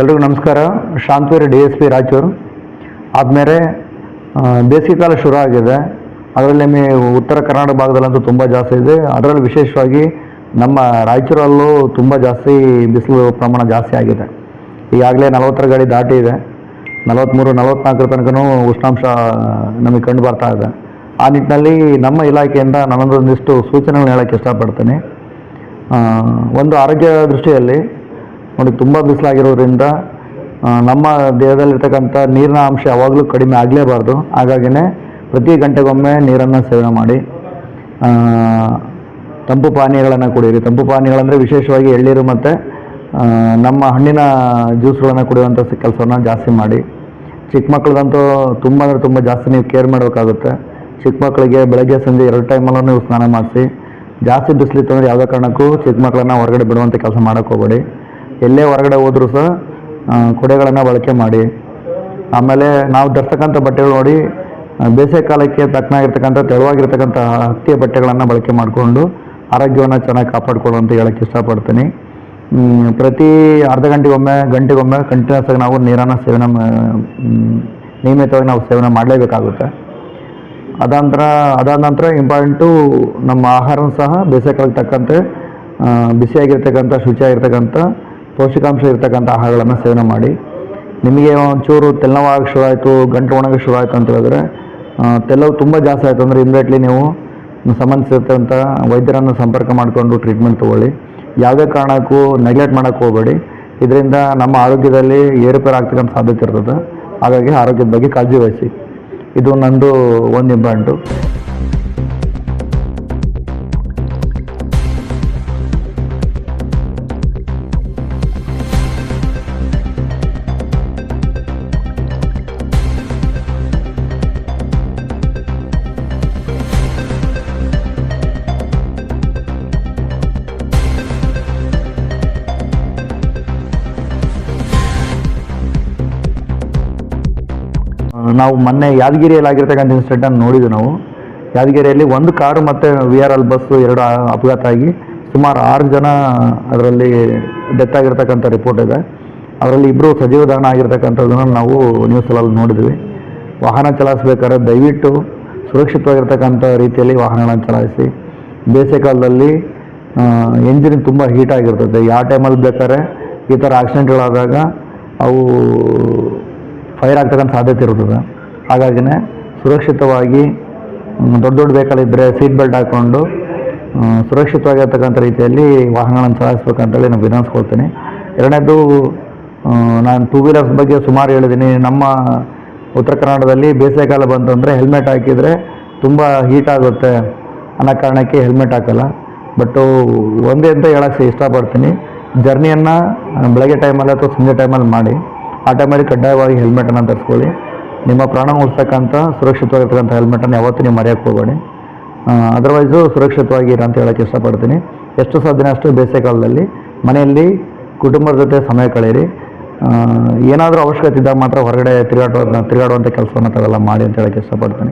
ಎಲ್ರಿಗೂ ನಮಸ್ಕಾರ. ಶಾಂತವೀರ್ DSP ರಾಯಚೂರು. ಆದಮೇಲೆ ಬೇಸಿಗೆ ಕಾಲ ಶುರು ಆಗಿದೆ. ಅದರಲ್ಲಿ ಉತ್ತರ ಕರ್ನಾಟಕ ಭಾಗದಲ್ಲಂತೂ ತುಂಬ ಜಾಸ್ತಿ ಇದೆ. ಅದರಲ್ಲಿ ವಿಶೇಷವಾಗಿ ನಮ್ಮ ರಾಯಚೂರಲ್ಲೂ ತುಂಬ ಜಾಸ್ತಿ ಬಿಸಿಲು ಪ್ರಮಾಣ ಜಾಸ್ತಿ ಆಗಿದೆ. ಈಗಾಗಲೇ 40 ಗಡಿ ದಾಟಿದೆ. 43-44 ತನಕನೂ ಉಷ್ಣಾಂಶ ನಮಗೆ ಕಂಡು ಬರ್ತಾ ಇದೆ. ಆ ನಿಟ್ಟಿನಲ್ಲಿ ನಮ್ಮ ಇಲಾಖೆಯಿಂದ ನಾನೊಂದಿಷ್ಟು ಸೂಚನೆಗಳನ್ನ ಹೇಳೋಕ್ಕೆ ಇಷ್ಟಪಡ್ತೀನಿ. ಒಂದು ಆರೋಗ್ಯ ದೃಷ್ಟಿಯಲ್ಲಿ ನೋಡಿ, ತುಂಬ ಬಿಸಿಲಾಗಿರೋದ್ರಿಂದ ನಮ್ಮ ದೇಹದಲ್ಲಿರ್ತಕ್ಕಂಥ ನೀರಿನ ಅಂಶ ಯಾವಾಗಲೂ ಕಡಿಮೆ ಆಗಲೇಬಾರ್ದು. ಹಾಗಾಗಿನೇ ಪ್ರತಿ ಗಂಟೆಗೊಮ್ಮೆ ನೀರನ್ನು ಸೇವನೆ ಮಾಡಿ. ತಂಪು ಪಾನೀಯಗಳನ್ನು ಕುಡಿಯಿರಿ. ತಂಪು ಪಾನೀಯಗಳಂದರೆ ವಿಶೇಷವಾಗಿ ಎಳ್ನೀರು ಮತ್ತು ನಮ್ಮ ಹಣ್ಣಿನ ಜ್ಯೂಸ್ಗಳನ್ನು ಕುಡಿಯುವಂಥ ಕೆಲಸವನ್ನು ಜಾಸ್ತಿ ಮಾಡಿ. ಚಿಕ್ಕ ಮಕ್ಕಳದಂತೂ ತುಂಬ ಅಂದರೆ ತುಂಬ ಜಾಸ್ತಿ ನೀವು ಕೇರ್ ಮಾಡಬೇಕಾಗುತ್ತೆ. ಚಿಕ್ಕ ಮಕ್ಕಳಿಗೆ ಬೆಳಗ್ಗೆ ಸಂಜೆ 2 ಟೈಮಲ್ಲೂ ನೀವು ಸ್ನಾನ ಮಾಡಿಸಿ. ಜಾಸ್ತಿ ಬಿಸಿಲಿತ್ತು ಅಂದರೆ ಯಾವುದೇ ಕಾರಣಕ್ಕೂ ಚಿಕ್ಕ ಮಕ್ಕಳನ್ನು ಹೊರಗಡೆ ಬಿಡುವಂಥ ಕೆಲಸ ಮಾಡೋಕ್ಕೆ ಹೋಗಬೇಡಿ. ಎಲ್ಲೇ ಹೊರಗಡೆ ಹೋದರೂ ಸಹ ಕೊಡೆಗಳನ್ನು ಬಳಕೆ ಮಾಡಿ. ಆಮೇಲೆ ನಾವು ಧರಿಸ್ತಕ್ಕಂಥ ಬಟ್ಟೆಗಳು ನೋಡಿ, ಬೇಸಿಗೆ ಕಾಲಕ್ಕೆ ತಕ್ಕನಾಗಿರ್ತಕ್ಕಂಥ ತೆಳುವಾಗಿರ್ತಕ್ಕಂಥ ಹತ್ತಿಯ ಬಟ್ಟೆಗಳನ್ನು ಬಳಕೆ ಮಾಡಿಕೊಂಡು ಆರೋಗ್ಯವನ್ನು ಚೆನ್ನಾಗಿ ಕಾಪಾಡಿಕೊಳ್ಳುವಂತ ಹೇಳೋಕ್ಕೆ ಇಷ್ಟಪಡ್ತೀನಿ. ಪ್ರತಿ ಅರ್ಧ ಗಂಟೆಗೊಮ್ಮೆ ಕಂಟಿನ್ಯೂಸ್ ಆಗಿ ನಾವು ನೀರನ್ನು ನಿಯಮಿತವಾಗಿ ನಾವು ಸೇವನೆ ಮಾಡಲೇಬೇಕಾಗುತ್ತೆ. ಅದಾದ ನಂತರ ಇಂಪಾರ್ಟೆಂಟು ನಮ್ಮ ಆಹಾರವೂ ಸಹ ಬೇಸಿಗೆ ಕಾಲಕ್ಕೆ ತಕ್ಕಂತೆ ಬಿಸಿಯಾಗಿರ್ತಕ್ಕಂಥ ಶುಚಿಯಾಗಿರ್ತಕ್ಕಂಥ ಪೌಷ್ಟಿಕಾಂಶ ಇರ್ತಕ್ಕಂಥ ಆಹಾರಗಳನ್ನು ಸೇವನೆ ಮಾಡಿ. ನಿಮಗೆ ಒಂಚೂರು ತೆಲ್ಲವಾಗಿ ಶುರು ಆಯಿತು, ಗಂಟು ಒಣಗಿ ಶುರು ಆಯಿತು ಅಂತ ಹೇಳಿದ್ರೆ, ತೆಲ್ಲವು ತುಂಬ ಜಾಸ್ತಿ ಆಯಿತು ಅಂದರೆ ಇಮಿಡಿಯೇಟ್ಲಿ ನೀವು ಸಂಬಂಧಿಸಿರ್ತಕ್ಕಂಥ ವೈದ್ಯರನ್ನು ಸಂಪರ್ಕ ಮಾಡಿಕೊಂಡು ಟ್ರೀಟ್ಮೆಂಟ್ ತೊಗೊಳ್ಳಿ. ಯಾವುದೇ ಕಾರಣಕ್ಕೂ ನೆಗ್ಲೆಕ್ಟ್ ಮಾಡೋಕ್ಕೆ ಹೋಗಬೇಡಿ. ಇದರಿಂದ ನಮ್ಮ ಆರೋಗ್ಯದಲ್ಲಿ ಏರುಪೇರು ಆಗ್ತಕ್ಕಂಥ ಸಾಧ್ಯತೆ ಇರ್ತದೆ. ಹಾಗಾಗಿ ಆರೋಗ್ಯದ ಬಗ್ಗೆ ಕಾಳಜಿ ವಹಿಸಿ. ಇದು ನಂದು ಒಂದು ಇಂಪಾರ್ಟೆಂಟು. ನಾವು ಮೊನ್ನೆ ಯಾದಗಿರಿಯಲ್ಲಿ ಆಗಿರ್ತಕ್ಕಂಥ ಇನ್ಸಿಡೆಂಟನ್ನು ನೋಡಿದ್ವಿ. ನಾವು ಯಾದಗಿರಿಯಲ್ಲಿ ಒಂದು ಕಾರು ಮತ್ತು VRL ಬಸ್ಸು 2 ಅಪಘಾತ ಆಗಿ ಸುಮಾರು 6 ಜನ ಅದರಲ್ಲಿ ಡೆತ್ ಆಗಿರ್ತಕ್ಕಂಥ ರಿಪೋರ್ಟ್ ಇದೆ. ಅದರಲ್ಲಿ 2 ಸಜೀವ ದಹನ ಆಗಿರ್ತಕ್ಕಂಥದ್ದನ್ನು ನಾವು ನ್ಯೂಸಲ್ಲಿ ನೋಡಿದ್ವಿ. ವಾಹನ ಚಲಾಯಿಸಬೇಕಾದ್ರೆ ದಯವಿಟ್ಟು ಸುರಕ್ಷಿತವಾಗಿರ್ತಕ್ಕಂಥ ರೀತಿಯಲ್ಲಿ ವಾಹನಗಳನ್ನು ಚಲಾಯಿಸಿ. ಬೇಸಿಗೆ ಕಾಲದಲ್ಲಿ ಎಂಜಿನ್ ತುಂಬ ಹೀಟ್ ಆಗಿರ್ತದೆ. ಯಾವ ಟೈಮಲ್ಲಿ ಬೇಕಾದ್ರೆ ಈ ಥರ ಆಕ್ಸಿಡೆಂಟ್ಗಳಾದಾಗ ಅವು ಫೈರ್ ಆಗ್ತಕ್ಕಂಥ ಸಾಧ್ಯತೆ ಇರ್ತದೆ. ಹಾಗಾಗಿನೇ ಸುರಕ್ಷಿತವಾಗಿ ದೊಡ್ಡ ವೆಹಿಕಲ್ ಸೀಟ್ ಬೆಲ್ಟ್ ಹಾಕ್ಕೊಂಡು ಸುರಕ್ಷಿತವಾಗಿರ್ತಕ್ಕಂಥ ರೀತಿಯಲ್ಲಿ ವಾಹನಗಳನ್ನು ಚಲಾಯಿಸ್ಬೇಕಂತೇಳಿ ನಾನು ವಿನಂತಿಸ್ಕೊಳ್ತೀನಿ. ಎರಡನೇದು, ನಾನು 2 ವೀಲರ್ಸ್ ಬಗ್ಗೆ ಸುಮಾರು ಹೇಳಿದ್ದೀನಿ. ನಮ್ಮ ಉತ್ತರ ಕರ್ನಾಟಕದಲ್ಲಿ ಬೇಸಿಗೆಕಾಲ ಬಂತಂದರೆ ಹೆಲ್ಮೆಟ್ ಹಾಕಿದರೆ ತುಂಬ ಹೀಟ್ ಆಗುತ್ತೆ ಅನ್ನೋ ಕಾರಣಕ್ಕೆ ಹೆಲ್ಮೆಟ್ ಹಾಕಲ್ಲ. ಬಟ್ಟು ಒಂದೇ ಅಂತ ಹೇಳೋಕ್ಕೆ ಇಷ್ಟಪಡ್ತೀನಿ, ಜರ್ನಿಯನ್ನು ಬೆಳಗ್ಗೆ ಟೈಮಲ್ಲಿ ಅಥವಾ ಸಂಜೆ ಟೈಮಲ್ಲಿ ಮಾಡಿ. ಆ ಟೈಮಲ್ಲಿ ಕಡ್ಡಾಯವಾಗಿ ಹೆಲ್ಮೆಟನ್ನು ಧರಿಸ್ಕೊಳ್ಳಿ. ನಿಮ್ಮ ಪ್ರಾಣ ಉಳಿಸ್ತಕ್ಕಂಥ ಸುರಕ್ಷಿತವಾಗಿರ್ತಕ್ಕಂಥ ಹೆಲ್ಮೆಟನ್ನು ಯಾವತ್ತೂ ನೀವು ಮರೆಯೋಕ್ಕೆ ಹೋಗಬೇಡಿ. ಅದರ್ವೈಸು ಸುರಕ್ಷಿತವಾಗಿರಿ ಅಂತ ಹೇಳೋಕ್ಕೆ ಇಷ್ಟಪಡ್ತೀನಿ. ಎಷ್ಟು ಸಾಧ್ಯನೇ ಅಷ್ಟು ಬೇಸಿಗೆ ಕಾಲದಲ್ಲಿ ಮನೆಯಲ್ಲಿ ಕುಟುಂಬದ ಜೊತೆ ಸಮಯ ಕಳೆಯಿರಿ. ಏನಾದರೂ ಅವಶ್ಯಕತೆ ಇದ್ದಾಗ ಮಾತ್ರ ಹೊರಗಡೆ ತಿರುಗಾಡುವಂಥ ಕೆಲಸವನ್ನು ತಾವೆಲ್ಲ ಮಾಡಿ ಅಂತ ಹೇಳೋಕ್ಕೆ ಇಷ್ಟಪಡ್ತೀನಿ.